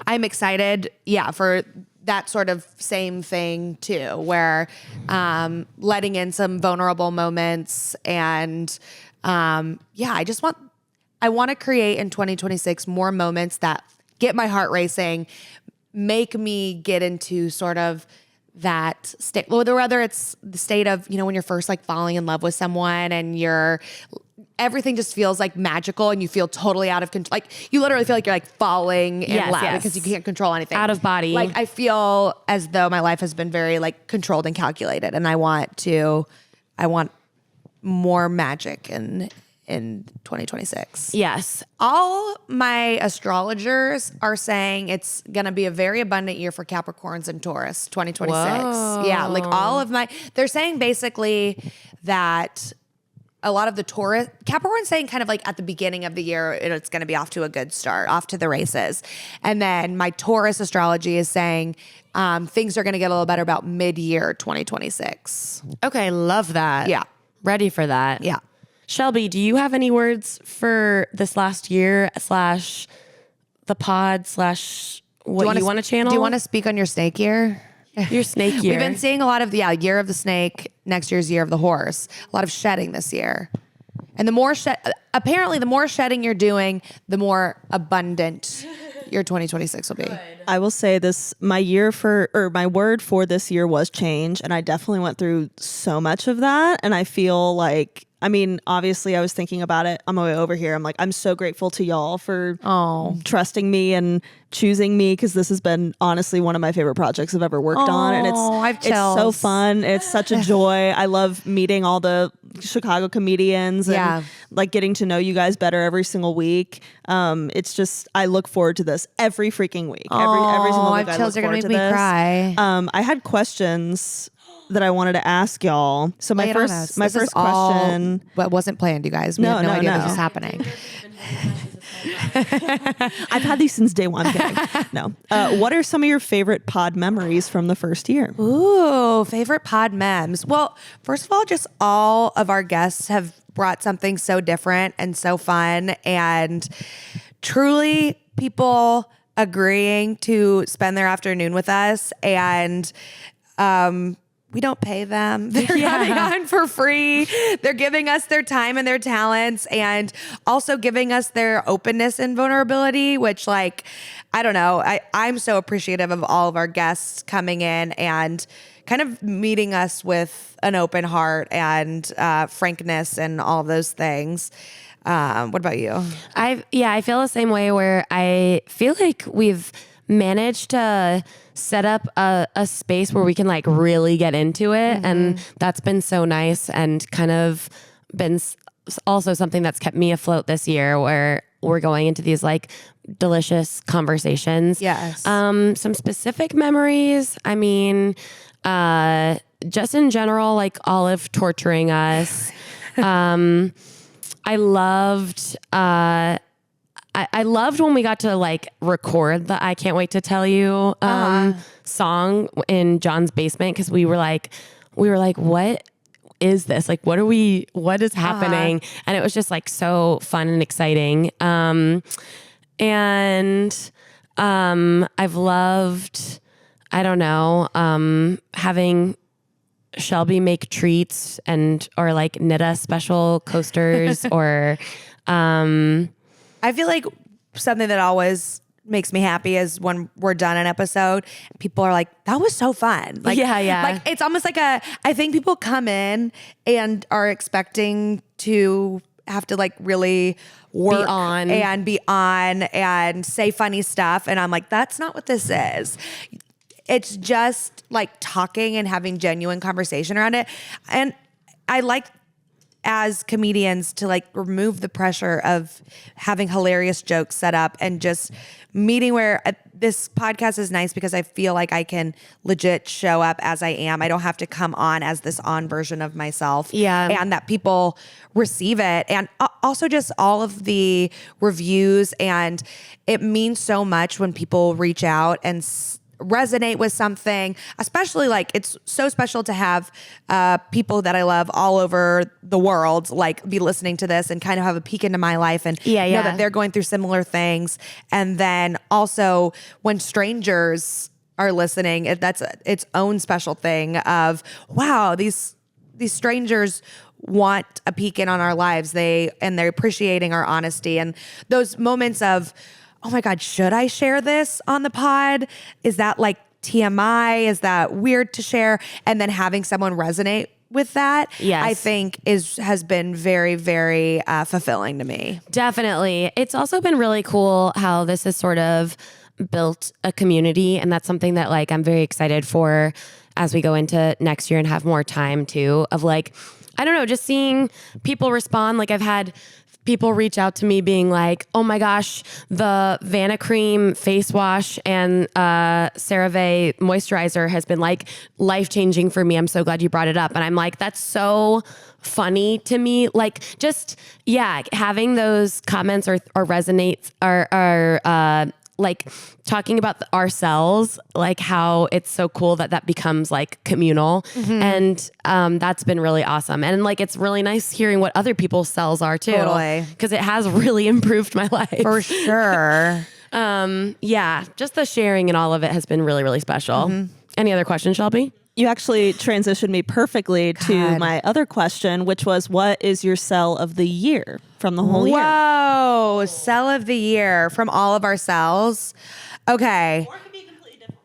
I'm excited, for that sort of same thing too, where letting in some vulnerable moments and I want to create in 2026 more moments that get my heart racing, make me get into sort of that state, whether it's the state of, when you're first like falling in love with someone and everything just feels like magical and you feel totally out of control. Like you literally feel like you're like falling in love because you can't control anything. Out of body. Like I feel as though my life has been very like controlled and calculated, and I want more magic in 2026. Yes. All my astrologers are saying it's going to be a very abundant year for Capricorns and Taurus, 2026. Whoa. Yeah, like they're saying basically that a lot of the Capricorn's saying kind of like at the beginning of the year, it's going to be off to a good start, off to the races. And then my Taurus astrology is saying things are going to get a little better about mid-year 2026. Okay, love that. Yeah. Ready for that. Yeah. Shelby, do you have any words for this last year / the pod / what you want to channel? Do you want to speak on your snake year? Your snake year. We've been seeing a lot of year of the snake. Next year's year of the horse. A lot of shedding this year, and the more apparently the more shedding you're doing, the more abundant your 2026 will be. I will say this: my word for this year was change, and I definitely went through so much of that, and I feel like. I mean, obviously, I was thinking about it on my way over here. I'm like, I'm so grateful to y'all for trusting me and choosing me, because this has been honestly one of my favorite projects I've ever worked on, and it's so fun. It's such a joy. I love meeting all the Chicago comedians and like getting to know you guys better every single week. It's just, I look forward to this every freaking week. Every single week. I look forward to this. Cry. I had questions that I wanted to ask y'all. So my first question, but wasn't planned, you guys. We had no idea this was happening. I've had these since day one. I'm kidding. No. What are some of your favorite pod memories from the first year? Ooh, favorite pod memes. Well, first of all, just all of our guests have brought something so different and so fun, and truly people agreeing to spend their afternoon with us. And we don't pay them. They're coming on for free. They're giving us their time and their talents, and also giving us their openness and vulnerability, which, like, I don't know. I'm so appreciative of all of our guests coming in and kind of meeting us with an open heart and frankness and all of those things. What about you? I feel the same way, where I feel like we've managed to set up a space where we can like really get into it. And that's been so nice, and kind of been also something that's kept me afloat this year, where we're going into these like delicious conversations. Yes. Some specific memories. I mean, just in general, like Olive torturing us. I loved I loved when we got to like record the I Can't Wait to Tell You song in John's basement, because we were like, what is this? Like, what is happening? And it was just like so fun and exciting. And I've loved, I don't know, having Shelby make treats or like knit us special coasters or I feel like something that always makes me happy is when we're done an episode, people are like, that was so fun. Like, yeah. Like, it's almost like I think people come in and are expecting to have to like really work and be on and say funny stuff. And I'm like, that's not what this is. It's just like talking and having genuine conversation around it. And I like, as comedians, to like remove the pressure of having hilarious jokes set up and just meeting where this podcast is nice because I feel like I can legit show up as I am. I don't have to come on as this on version of myself. Yeah. And that people receive it. And also just all of reviews. And it means so much when people reach out and resonate with something, especially like it's so special to have people that I love all over the world like be listening to this and kind of have a peek into my life and know that they're going through similar things. And then also when strangers are listening, that's its own special thing of, wow, these strangers want a peek in on our lives. They're appreciating our honesty and those moments of, oh my God, should I share this on the pod? Is that like TMI? Is that weird to share? And then having someone resonate with that, yes, I think has been very, very fulfilling to me. Definitely. It's also been really cool how this has sort of built a community. And that's something that like I'm very excited for as we go into next year and have more time too, of like, I don't know, just seeing people respond. Like I've had people reach out to me being like, oh my gosh, the Vanna Cream face wash and CeraVe moisturizer has been like life-changing for me. I'm so glad you brought it up. And I'm like, that's so funny to me. Like just, having those comments or resonate are like talking about ourselves, like how it's so cool that becomes like communal. And that's been really awesome. And like, it's really nice hearing what other people's cells are too. Totally. Because it has really improved my life. For sure. Just the sharing and all of it has been really, really special. Any other questions, Shelby? You actually transitioned me perfectly to my other question, which was, what is your cell of the year from the whole year? Whoa, cell of the year from all of our cells. Okay. Or it could be a completely different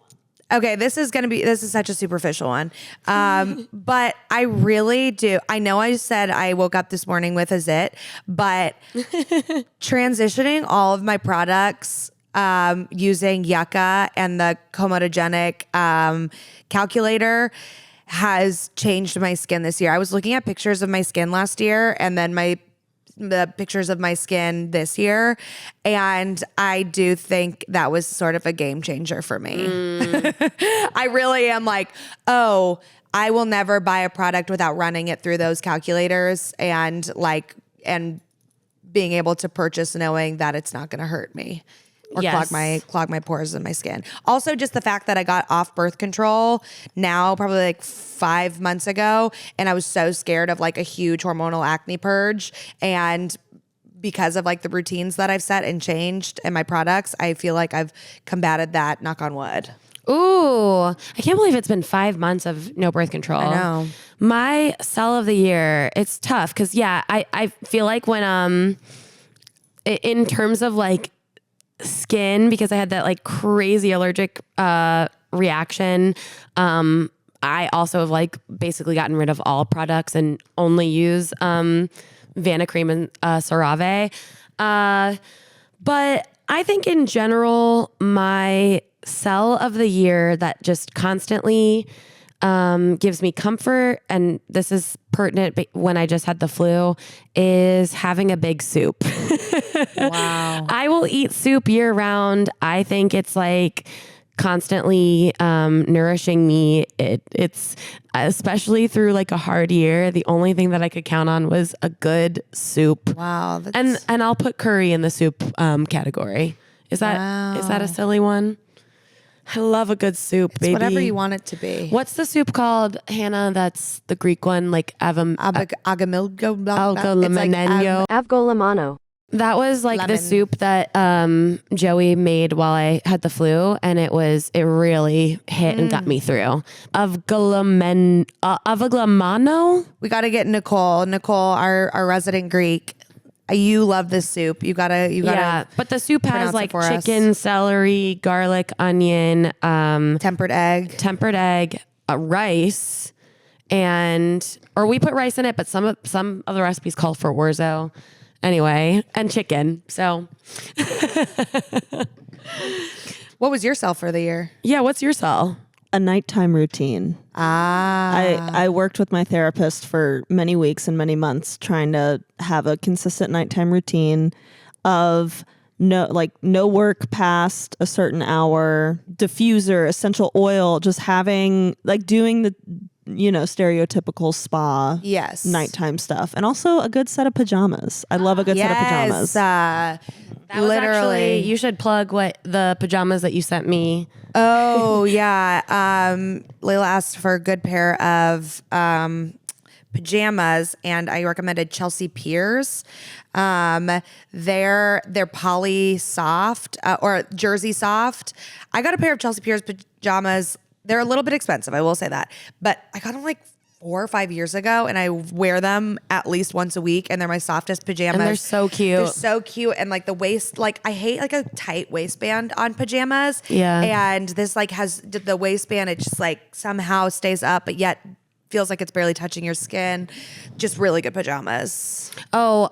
one. Okay, this is such a superficial one. But I really do. I know I said I woke up this morning with a zit, but transitioning all of my products using Yucca and the comedogenic calculator has changed my skin this year. I was looking at pictures of my skin last year and then the pictures of my skin this year. And I do think that was sort of a game changer for me. I really am like, oh, I will never buy a product without running it through those calculators and being able to purchase knowing that it's not going to hurt me or Yes. clog my pores in my skin. Also, just the fact that I got off birth control now, probably like 5 months ago, and I was so scared of like a huge hormonal acne purge. And because of like the routines that I've set and changed and my products, I feel like I've combated that, knock on wood. Ooh, I can't believe it's been 5 months of no birth control. I know. My sell of the year, it's tough because I feel like when in terms of like skin, because I had that like crazy allergic reaction, I also have like basically gotten rid of all products and only use Vana Cream and CeraVe. But I think in general, my sell of the year that just constantly gives me comfort, and this is pertinent when I just had the flu, is having a big soup. Wow. I will eat soup year round. I think it's like constantly nourishing me. It's especially through like a hard year. The only thing that I could count on was a good soup. Wow. And I'll put curry in the soup category. Is that a silly one? I love a good soup, it's baby. whatever you want it to be. What's the soup called, Hannah? That's the Greek one, like Agamilgo. Avgolemano. That was like the Lemon. soup that Joey made while I had the flu, and it really hit and got me through. Avgolemano? We got to get Nicole. Nicole, our resident Greek. You love this soup. You gotta. Yeah, but the soup has pronounce it like for us. chicken, celery, garlic, onion, Tempered egg. Rice, or we put rice in it, but some of the recipes call for orzo. Anyway, and chicken. So, What was your sell for the year? yeah, what's your sell? A nighttime routine. I worked with my therapist for many weeks and many months trying to have a consistent nighttime routine of no work past a certain hour, diffuser, essential oil, just having doing the stereotypical spa Yes. nighttime stuff, and also a good set of pajamas. I love a good set of pajamas. That was Literally. actually, you should plug what the pajamas that you sent me. Oh yeah. Layla asked for a good pair of pajamas, and I recommended Chelsea Piers. They're poly soft or jersey soft. I got a pair of Chelsea Piers pajamas. They're a little bit expensive, I will say that, but I got them like 4 or 5 years ago, and I wear them at least once a week, and they're my softest pajamas. And they're so cute. They're so cute, and like the waist, like I hate like a tight waistband on pajamas. Yeah. And this like has the waistband, it just like somehow stays up, but yet feels like it's barely touching your skin. Just really good pajamas. Oh,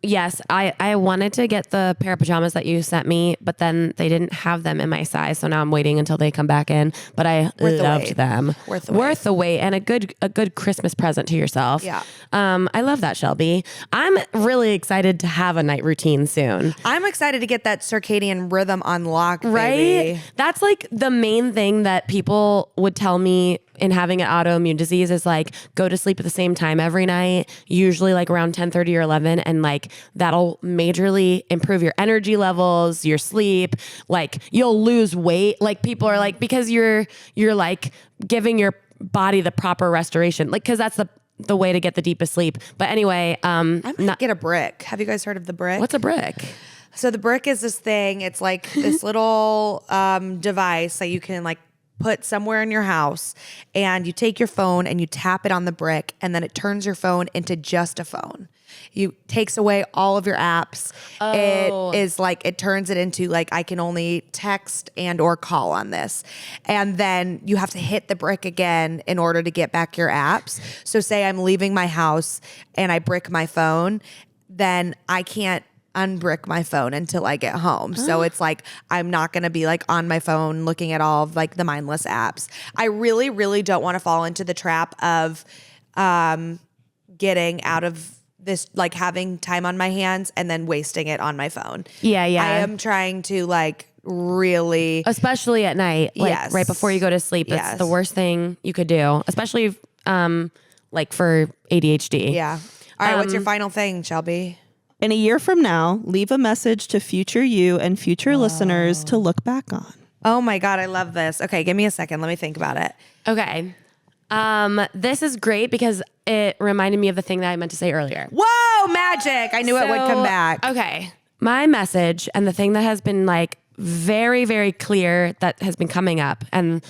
yes. I wanted to get the pair of pajamas that you sent me, but then they didn't have them in my size. So now I'm waiting until they come back in. But I Worth the loved wait. them. Worth the wait. the wait, and a good Christmas present to yourself. Yeah. I love that, Shelby. I'm really excited to have a night routine soon. I'm excited to get that circadian rhythm unlocked, Right? baby. That's like the main thing that people would tell me in having an autoimmune disease is like, go to sleep at the same time every night, usually like around 10:30 or 11. And like, that'll majorly improve your energy levels, your sleep, like you'll lose weight. Like people are like, because you're like giving your body the proper restoration, like, cause that's the way to get the deepest sleep. But anyway, I might get a brick. Have you guys heard of the brick? what's a brick? So the brick is this thing. It's like this little device that you can like put somewhere in your house, and you take your phone and you tap it on the brick, and then it turns your phone into just a phone. You takes away all of your apps. Oh. It is like, it turns it into like, I can only text and or call on this. And then you have to hit the brick again in order to get back your apps. So say I'm leaving my house and I brick my phone, then I can't unbrick my phone until I get home. So it's like, I'm not going to be like on my phone looking at all of like the mindless apps. I really, really don't want to fall into the trap of getting out of this, like having time on my hands and then wasting it on my phone. Yeah. I am trying to like really, Especially at night, like Yes. right before you go to sleep. It's Yes. the worst thing you could do, especially like for ADHD. yeah. All right. What's your final thing, Shelby? In a year from now, leave a message to future you and future listeners to look back on. Oh my God, I love this. Okay, give me a second. Let me think about it. Okay. This is great because it reminded me of the thing that I meant to say earlier. Whoa, magic. I knew it would come back. Okay. My message and the thing that has been like very, very clear that has been coming up and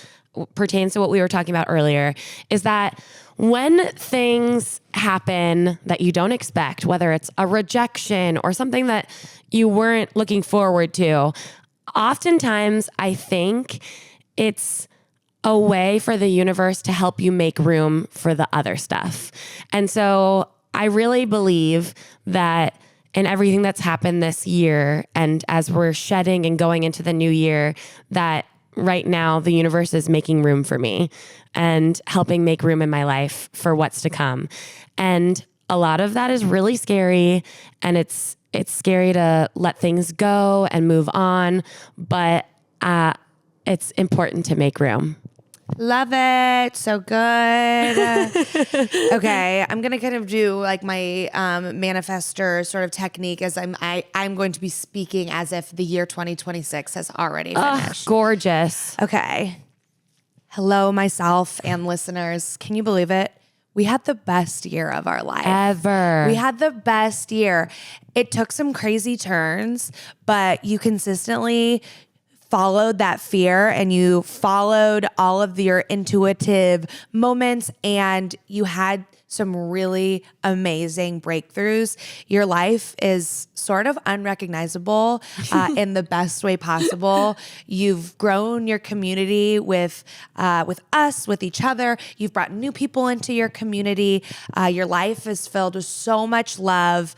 pertains to what we were talking about earlier is that when things happen that you don't expect, whether it's a rejection or something that you weren't looking forward to, oftentimes I think it's a way for the universe to help you make room for the other stuff. And so I really believe that in everything that's happened this year, and as we're shedding and going into the new year, that right now the universe is making room for me and helping make room in my life for what's to come. And a lot of that is really scary, and it's scary to let things go and move on, but it's important to make room. Love it. So good. Okay. I'm going to kind of do like my manifester sort of technique as I'm going to be speaking as if the year 2026 has already finished. Gorgeous. Okay. Hello, myself and listeners. Can you believe it? We had the best year of our life. Ever. We had the best year. It took some crazy turns, but you consistently followed that fear and you followed all of your intuitive moments and you had some really amazing breakthroughs. Your life is sort of unrecognizable in the best way possible. You've grown your community with us, with each other. You've brought new people into your community. Your life is filled with so much love.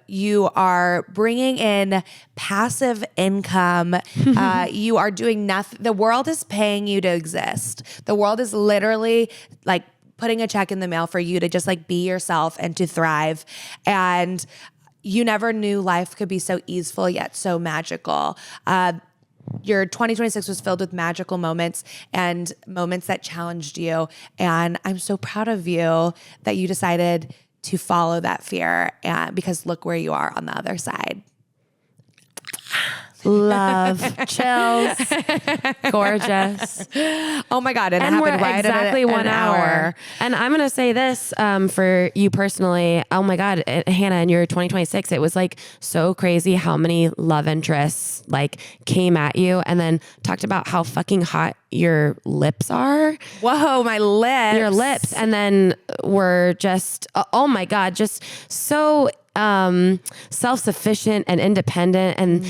You are bringing in passive income. You are doing nothing. The world is paying you to exist. The world is literally like putting a check in the mail for you to just like be yourself and to thrive. And you never knew life could be so easeful yet so magical. Your 2026 was filled with magical moments and moments that challenged you. And I'm so proud of you that you decided to follow that fear, and because look where you are on the other side. Love. Chills. Gorgeous. Oh my God. And it we're happened right exactly at 1 hour. And I'm going to say this for you personally. Oh my God, Hannah, in your 2026, it was like so crazy how many love interests like came at you and then talked about how fucking hot your lips are. Whoa, my lips. Your lips. And then were just, oh my God, just so self-sufficient and independent and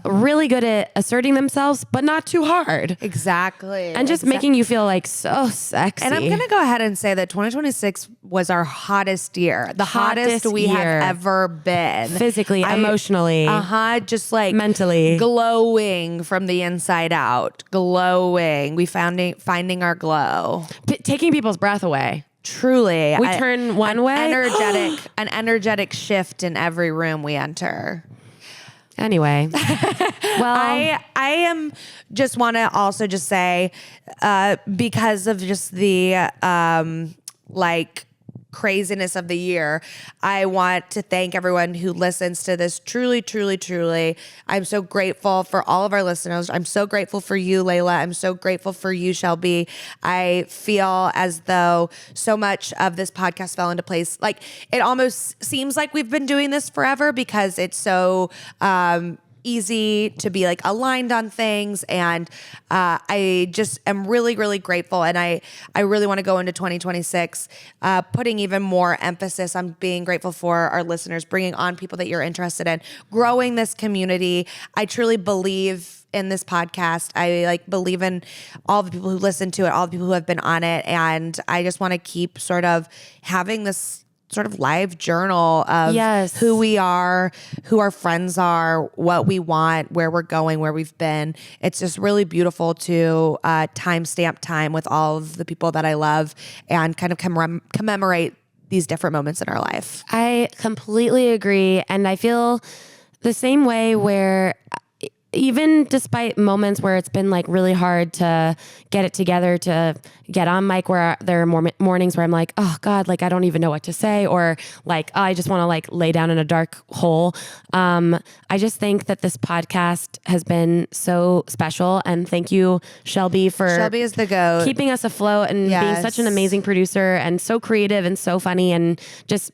really good at asserting themselves, but not too hard. Exactly. And just making you feel like so sexy. And I'm going to go ahead and say that 2026 was our hottest year. The hottest we year. have ever been. Physically, emotionally. Just like mentally. Glowing from the inside out. Glowing. We finding our glow. Taking people's breath away. Truly. We turn one way. An energetic shift in every room we enter. Anyway, well, I am just want to also just say, because of just the like craziness of the year, I want to thank everyone who listens to this. Truly, truly, truly. I'm so grateful for all of our listeners. I'm so grateful for you, Layla. I'm so grateful for you, Shelby. I feel as though so much of this podcast fell into place. Like it almost seems like we've been doing this forever because it's so easy to be like aligned on things. And I just am really, really grateful. And I really want to go into 2026 putting even more emphasis on being grateful for our listeners, bringing on people that you're interested in, growing this community. I truly believe in this podcast. I like believe in all the people who listen to it, all the people who have been on it. And I just want to keep sort of having this sort of live journal of who we are, who our friends are, what we want, where we're going, where we've been. It's just really beautiful to timestamp time with all of the people that I love and kind of commemorate these different moments in our life. I completely agree. And I feel the same way where even despite moments where it's been like really hard to get it together, to get on mic, where there are mornings where I'm like, oh God, like I don't even know what to say, or like, oh, I just want to like lay down in a dark hole. I just think that this podcast has been so special, and thank you, Shelby, for Shelby is the GOAT. keeping us afloat and being such an amazing producer and so creative and so funny and just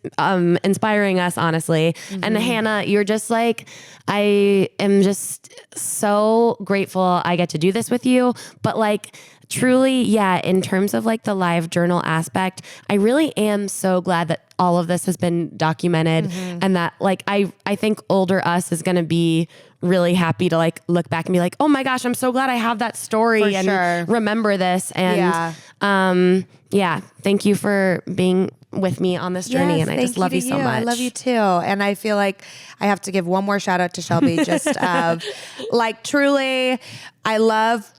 inspiring us, honestly. And Hannah, you're just like, I am just so grateful I get to do this with you. But like, truly, yeah, in terms of like the live journal aspect, I really am so glad that all of this has been documented, and that like I think older us is going to be really happy to like look back and be like, oh my gosh, I'm so glad I have that story and remember this. And yeah, thank you for being with me on this journey, and I just love you so much. I love you too. And I feel like I have to give one more shout out to Shelby, just of like, truly, I love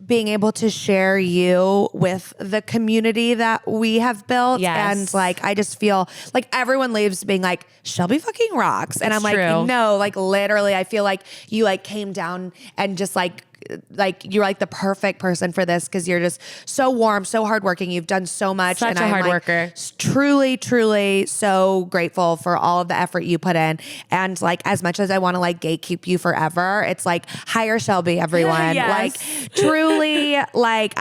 being able to share you with the community that we have built. And like, I just feel like everyone leaves being like, Shelby fucking rocks. And I'm like, no, like literally, I feel like you like came down and just like you're like the perfect person for this, because you're just so warm, so hardworking. You've done so much. Such a hard worker. Truly, truly so grateful for all of the effort you put in. And like, as much as I want to like gatekeep you forever, it's like, hire Shelby, everyone. Like truly, like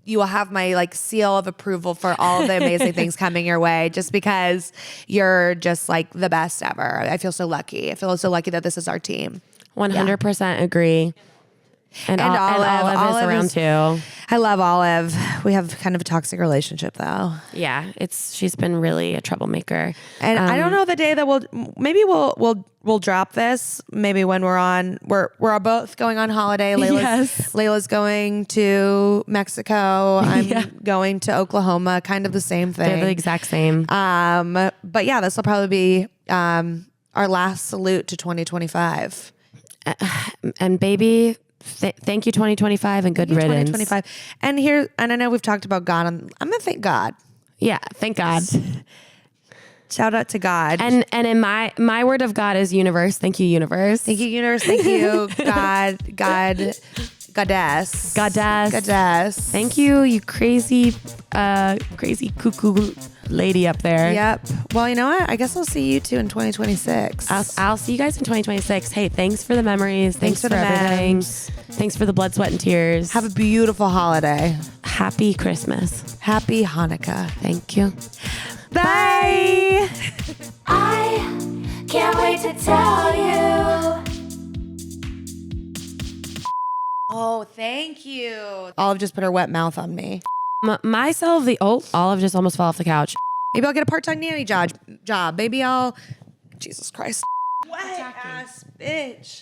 you will have my like seal of approval for all of the amazing things coming your way, just because you're just like the best ever. I feel so lucky. I feel so lucky that this is our team. 100% agree. And Olive is around too. I love Olive. We have kind of a toxic relationship though. Yeah, she's been really a troublemaker. And I don't know the day that we'll drop this. Maybe when we're both going on holiday. Layla's going to Mexico. I'm going to Oklahoma. Kind of the same thing. They're the exact same. But yeah, this will probably be our last salute to 2025 and baby, thank you 2025 and good riddance. 2025. And I know we've talked about God. I'm gonna thank God. Yeah, thank God. Shout out to God. And in my word of God is universe. Thank you, universe. Thank you, universe. Thank you, God. Goddess. Thank you, you crazy cuckoo lady up there. Yep. Well, you know what? I guess I'll see you two in 2026. I'll see you guys in 2026. Hey, thanks for the memories. Thanks for everything. Thanks for the blood, sweat, and tears. Have a beautiful holiday. Happy Christmas. Happy Hanukkah. Thank you. Bye. I can't wait to tell you. Oh, thank you. Olive just put her wet mouth on me. Olive just almost fell off the couch. Maybe I'll get a part-time nanny job. Maybe I'll... Jesus Christ. Wet ass bitch.